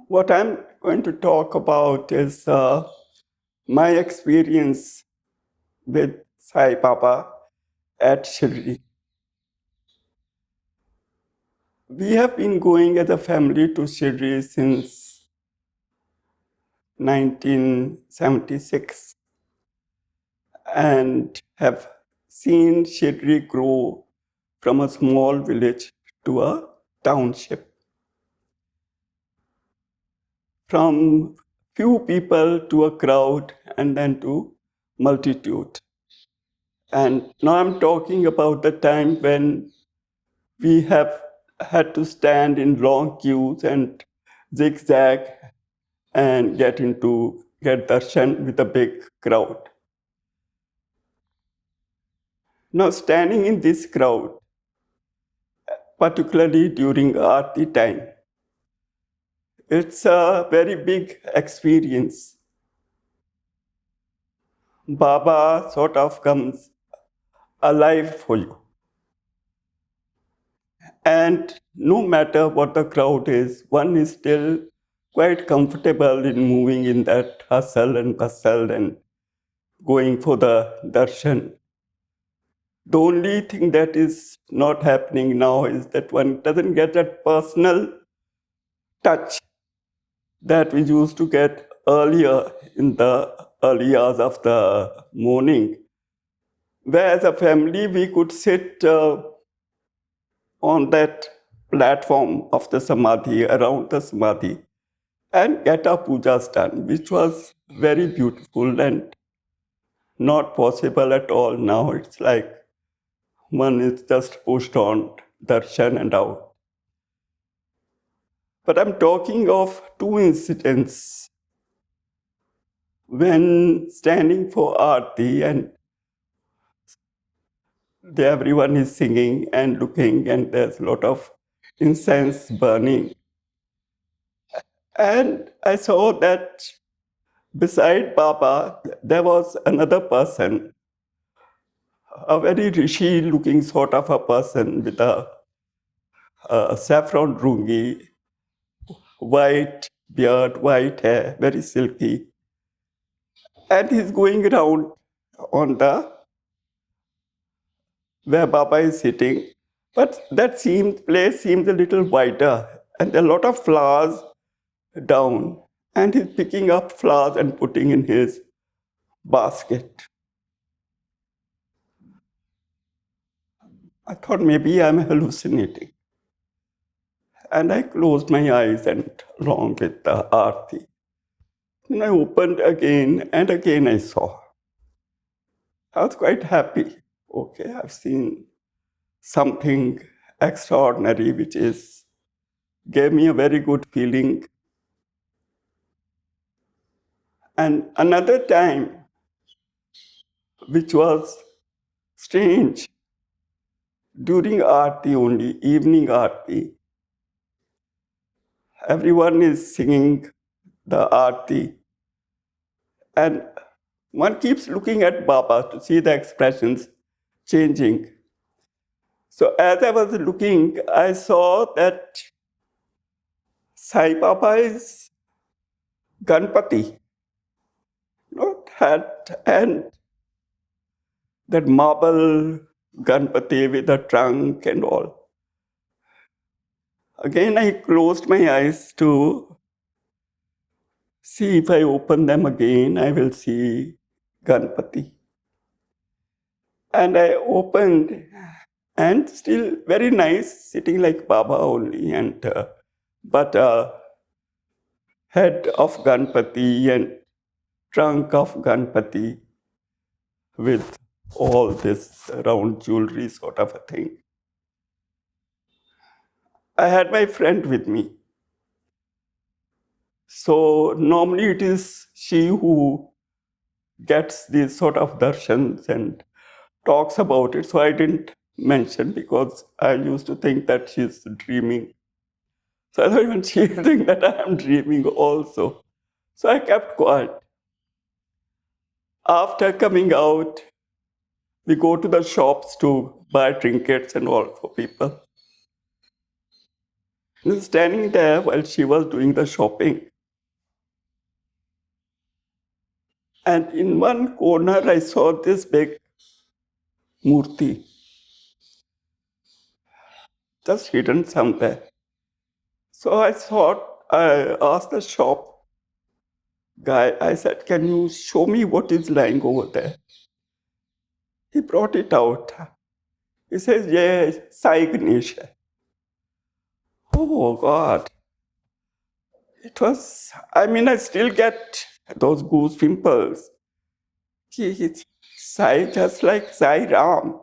What I'm going to talk about is my experience with Sai Baba at Shirdi. We have been going as a family to Shirdi since 1976 and have seen Shirdi grow from a small village to a township, from few people to a crowd and then to multitude. And now I'm talking about the time when we have had to stand in long queues and zigzag and get darshan with a big crowd. Now, standing in this crowd, particularly during Aarti time, it's a very big experience. Baba sort of comes alive for you. And no matter what the crowd is, one is still quite comfortable in moving in that hustle and bustle and going for the darshan. The only thing that is not happening now is that one doesn't get that personal touch that we used to get earlier in the early hours of the morning, where as a family we could sit on that platform of the samadhi, around the samadhi, and get our pujas done, which was very beautiful and not possible at all now. It's like one is just pushed on darshan and out. But I'm talking of two incidents when standing for Aarti and everyone is singing and looking and there's a lot of incense burning. And I saw that beside Baba, there was another person, a very rishi looking sort of a person with a saffron rungi, white beard, white hair, very silky. And he's going around on the where Baba is sitting. But that place seems a little wider, and there are a lot of flowers down. And he's picking up flowers and putting in his basket. I thought maybe I'm hallucinating. And I closed my eyes and along with the Aarti. And I opened again and again I saw. I was quite happy. Okay, I've seen something extraordinary, which is gave me a very good feeling. And another time, which was strange, during Aarti only, evening Aarti, everyone is singing the Aarti. And one keeps looking at Baba to see the expressions changing. So as I was looking, I saw that Sai Baba is Ganpati, and that marble Ganpati with a trunk and all. Again, I closed my eyes to see if I open them again, I will see Ganpati. And I opened, and still very nice, sitting like Baba only, and but head of Ganpati and trunk of Ganpati with all this round jewelry sort of a thing. I had my friend with me. So normally it is she who gets these sort of darshans and talks about it. So I didn't mention because I used to think that she's dreaming. So I thought even she think that I am dreaming also. So I kept quiet. After coming out, we go to the shops to buy trinkets and all for people. Standing there while she was doing the shopping. And in one corner, I saw this big murti just hidden somewhere. So I asked the shop guy, I said, can you show me what is lying over there? He brought it out. He says, yeah, Sai Ganesha. Oh, God. It was, I mean, I still get those goose pimples. He Sai, just like Sai Ram.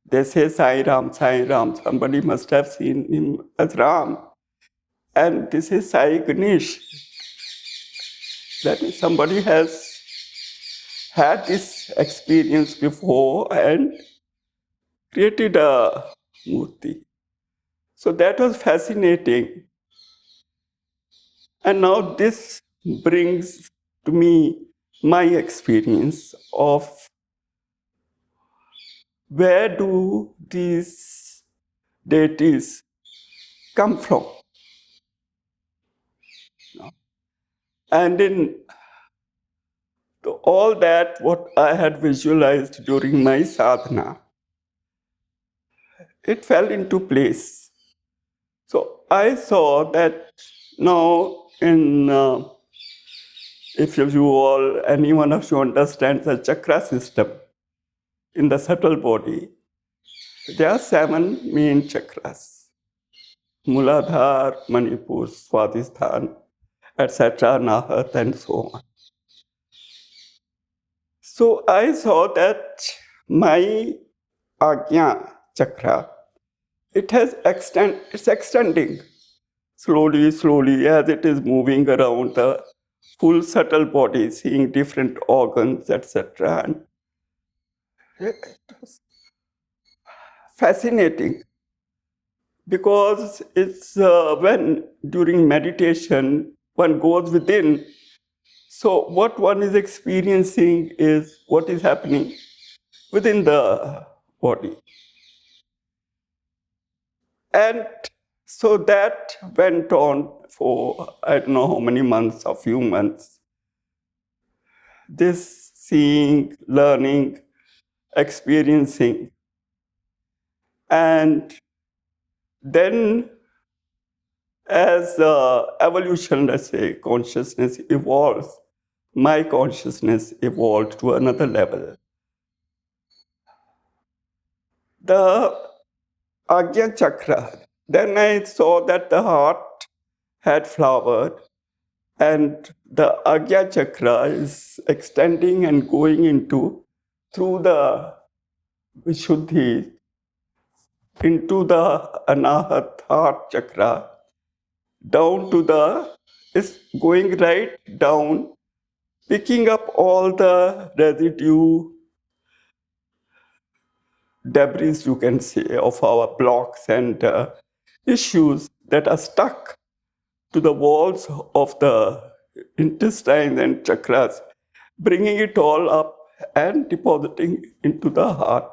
They say Sai Ram, Sai Ram. Somebody must have seen him as Ram. And this is Sai Ganesh. That is, somebody has had this experience before and created a murti. So that was fascinating. And now this brings to me my experience of where do these deities come from. And in all that, what I had visualized during my sadhana, it fell into place. So I saw that now if you all, any one of you understands the chakra system in the subtle body, there are 7 main chakras. Muladhar, Manipur, Swadhisthana, etc., Nahat, and so on. So I saw that my Agnya chakra, it's extending slowly as it is moving around the full subtle body, seeing different organs, etc. And it was fascinating because it's when during meditation one goes within. So what one is experiencing is what is happening within the body. And so that went on for I don't know how many months, a few months. This seeing, learning, experiencing. And then as evolution, let's say, consciousness evolves, my consciousness evolved to another level. The Agya Chakra, then I saw that the heart had flowered and the Agya Chakra is extending and going into, through the Vishuddhi, into the Anahat heart chakra, down to is going right down, picking up all the residue, debris, you can say, of our blocks and issues that are stuck to the walls of the intestines and chakras, bringing it all up and depositing into the heart.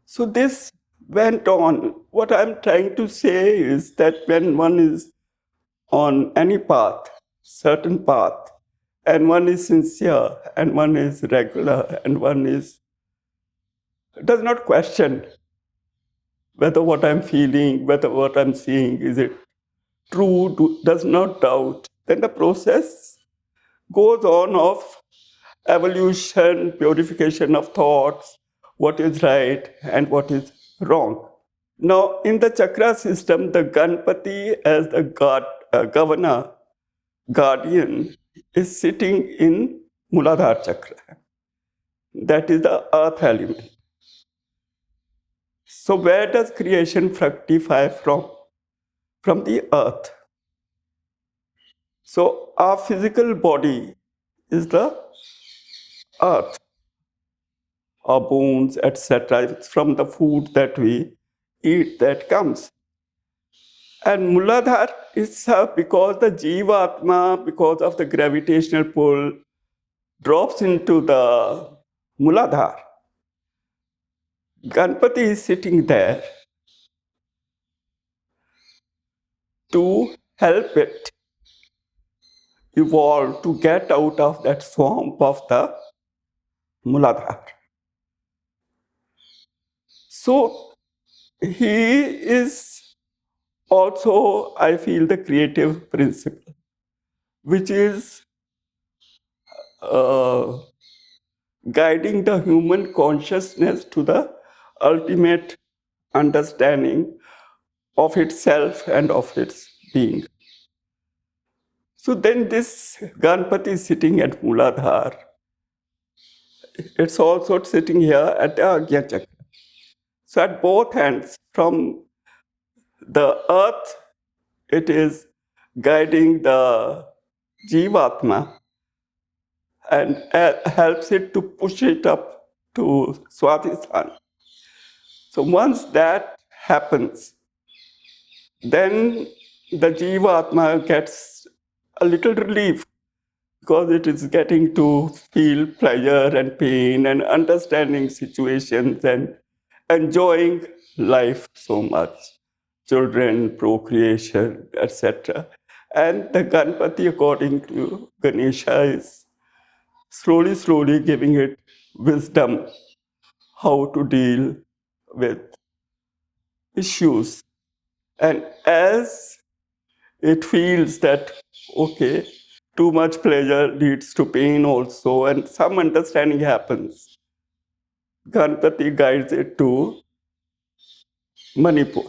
So this went on. What I'm trying to say is that when one is on any path, certain path, and one is sincere, and one is regular, and one does not question whether what I'm feeling, whether what I'm seeing, is it true, does not doubt, then the process goes on of evolution, purification of thoughts, what is right and what is wrong. Now, in the chakra system, the Ganpati as the governor, guardian, is sitting in Muladhara chakra. That is the earth element. So where does creation fructify from? From the earth. So our physical body is the earth. Our bones, etc. It's from the food that we eat that comes. And Muladhar is because the Jivatma, because of the gravitational pull, drops into the Muladhar. Ganpati is sitting there. to help it evolve to get out of that swamp of the Muladhara. So he is also, I feel, the creative principle, which is uh, guiding the human consciousness to the ultimate understanding of itself and of its being. So then this Ganpati is sitting at Muladhar. It's also sitting here at the Agya Chakra. So at both ends, from the earth, it is guiding the Jivatma and helps it to push it up to Swadhisthana. So once that happens, then the Jivatma gets a little relief because it is getting to feel pleasure and pain and understanding situations and enjoying life so much. Children, procreation, etc. And the Ganpati, according to Ganesha, is slowly giving it wisdom how to deal with issues. And as it feels that, okay, too much pleasure leads to pain also, and some understanding happens, Ganpati guides it to Manipur,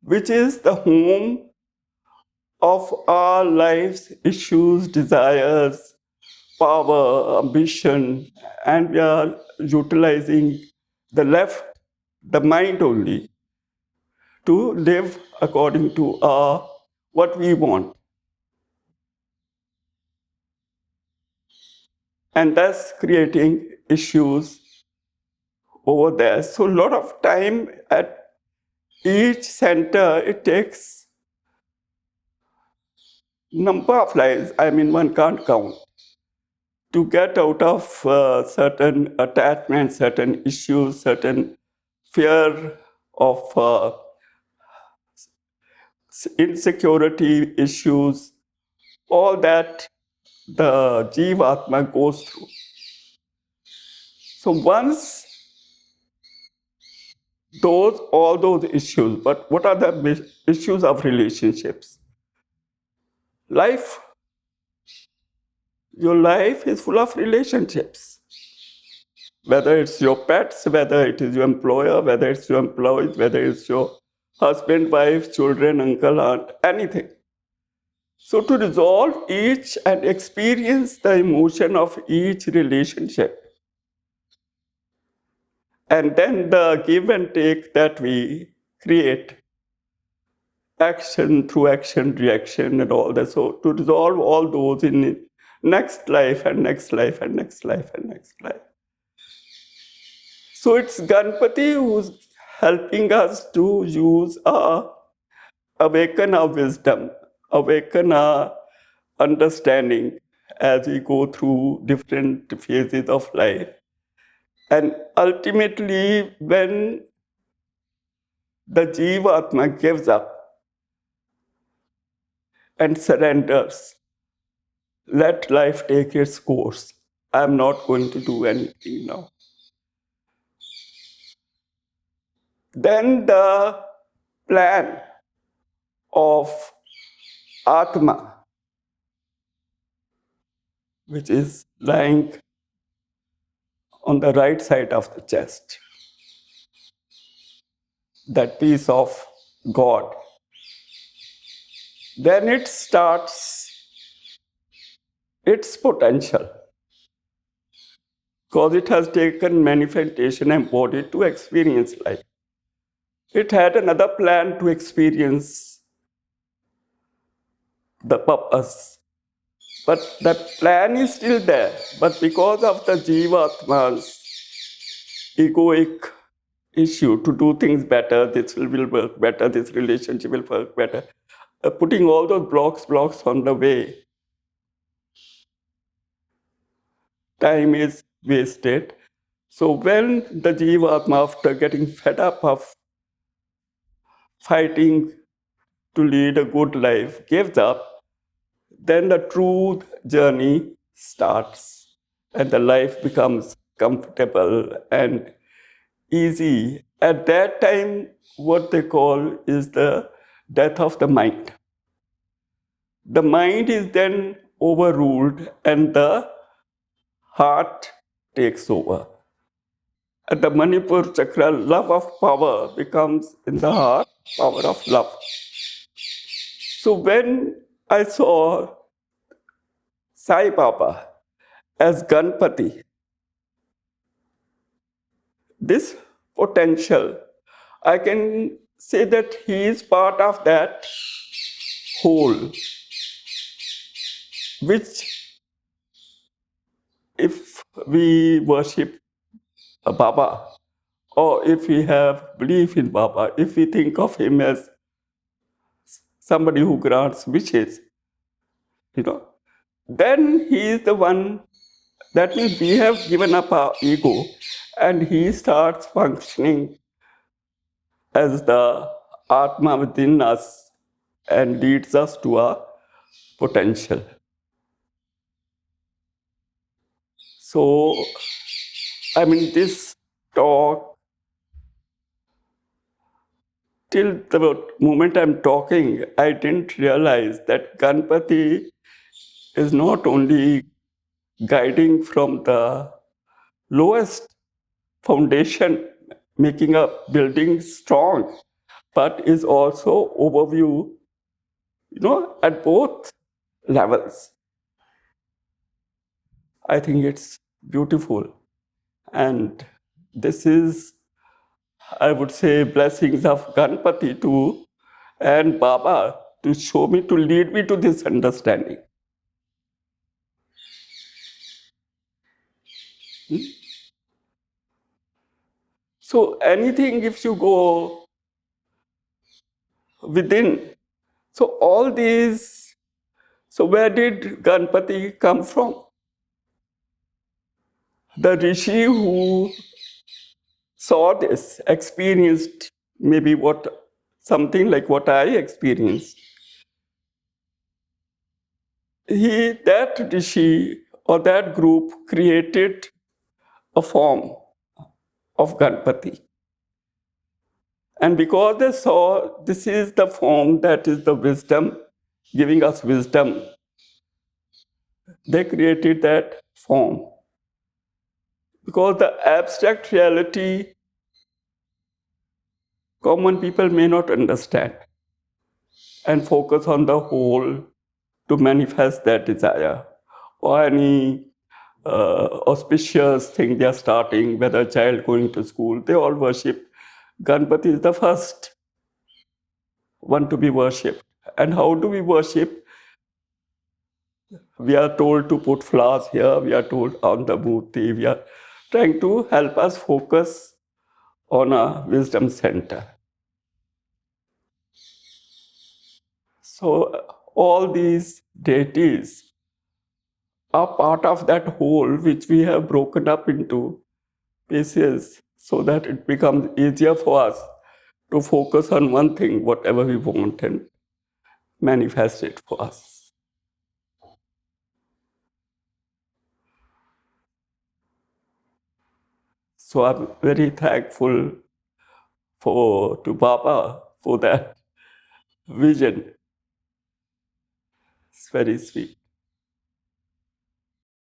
which is the home of our life's issues, desires, power, ambition, and we are utilizing the left, the mind only, to live according to our what we want, and thus creating issues over there. So a lot of time at each center, it takes number of lives. I mean, one can't count to get out of certain attachments, certain issues, certain fear of insecurity issues, all that the Jivatma goes through. So once all those issues, but what are the issues of relationships? Life, your life is full of relationships. Whether it's your pets, whether it is your employer, whether it's your employees, whether it's your husband, wife, children, uncle, aunt, anything. So to resolve each and experience the emotion of each relationship, and then the give and take that we create, action through action, reaction, and all that. So to resolve all those in next life and next life and next life and next life. So it's Ganpati who's helping us to awaken our wisdom, awaken our understanding as we go through different phases of life. And ultimately, when the Jivatma gives up and surrenders, let life take its course. I'm not going to do anything now. Then the plan of Atma, which is lying on the right side of the chest, that piece of God, then it starts its potential because it has taken manifestation and body to experience life. It had another plan to experience the purpose. But the plan is still there. But because of the Jivatma's egoic issue to do things better, this will work better, this relationship will work better, putting all those blocks on the way, time is wasted. So when the Jivatma, after getting fed up of fighting to lead a good life gives up, then the true journey starts and the life becomes comfortable and easy. At that time, what they call is the death of the mind. The mind is then overruled and the heart takes over. At the Manipur chakra, love of power becomes in the heart, power of love. So when I saw Sai Baba as Ganpati, this potential, I can say that he is part of that whole, which if we worship a Baba, or if we have belief in Baba, if we think of him as somebody who grants wishes, you know, then he is the one. That means we have given up our ego and he starts functioning as the Atma within us and leads us to our potential. So, I mean, this talk, till the moment I'm talking, I didn't realize that Ganpati is not only guiding from the lowest foundation, making a building strong, but is also overview, at both levels. I think it's beautiful. And this is, I would say, blessings of Ganpati too and Baba to show me, to lead me to this understanding. So anything, if you go within, so all these, so where did Ganpati come from? The rishi who saw this, experienced maybe something like what I experienced. That rishi or that group created a form of Ganpati. And because they saw this is the form that is the wisdom, giving us wisdom, they created that form. Because the abstract reality, common people may not understand and focus on the whole to manifest that desire or any auspicious thing they are starting, whether a child going to school, they all worship. Ganpati is the first one to be worshipped. And how do we worship? We are told to put flowers here, we are told on the murti, we are trying to help us focus on a wisdom center. So all these deities are part of that whole which we have broken up into pieces so that it becomes easier for us to focus on one thing, whatever we want, and manifest it for us. So I'm very thankful to Baba for that vision. It's very sweet.